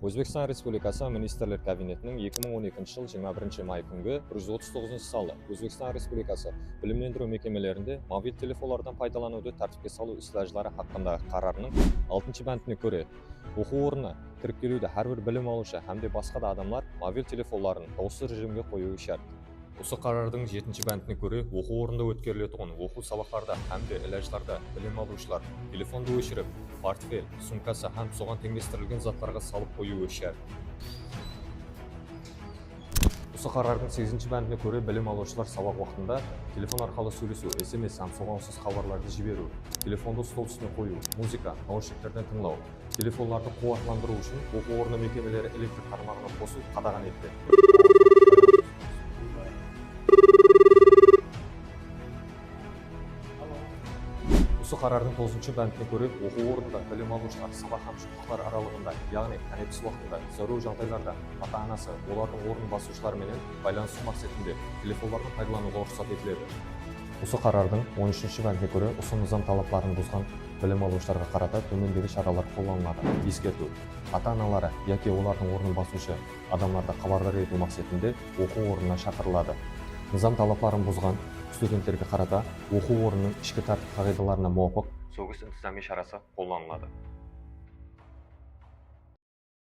Өзбекстан Республикасы Министрлер Кабинетінің 2012 жыл 21 май күнгі 139 салы Өзбекстан Республикасы білімлендіру мекемелерінде мобиль телефонлардан пайдалануды тәртіпке салу іс-әжілері хақындағы қарарының 6 бәндіне көре, оқу орнына кіріп келуді әрбір білім алушы һәмде басқа да адамлар мобиль телефонларын дауыссыз режимге қоюы шарт. Осы қарардың 7 бәндіне көре, оқу орнында өткерілетін оқу сабақтарда һәмде іләжларда білім алушылар телефонды өшіріп, портфель, сумкасы һәм соған теңдестірілген заттарға салып қоюы шарт. Осы қарардың 8 бәндіне көре, білім алушылар сабақ уақытында телефон арқылы сөйлесу, SMS һәм соған ұқсас хабарларды жіберу, телефонды стол үстіне қою, музыка, наушниктерден тыңлау, телефонларды қуаттандыру үшін оқу орны мекемелері электр тармағына қосу қадаған етті. Осы қарардың 9 бәндіне көре, оқу орнында білім алушылар сабақ һәм шұғылдар аралығында, яғни тәнепсіз уақытында, зару жағдайларда ата-анасы олардың орын басушыларменен байланысу мақсатында телефонларын пайдалануға рұқсат етіледі. Осы қарардың 13 бәндіне көре, осы низам талаптарын бұзған білім алушыларға қарата төмендегі шаралар қолданылады. Ескерту: ата-аналары яки олардың орнын басушы адамдарды хабардар ету мақсатында оқу орнына шақырылады. Низам талапларын бұзған студенттерге қарата оқу орнының ішкі тәртіп қағидаларына муафиқ сөгіс интизами шарасы қолданылады.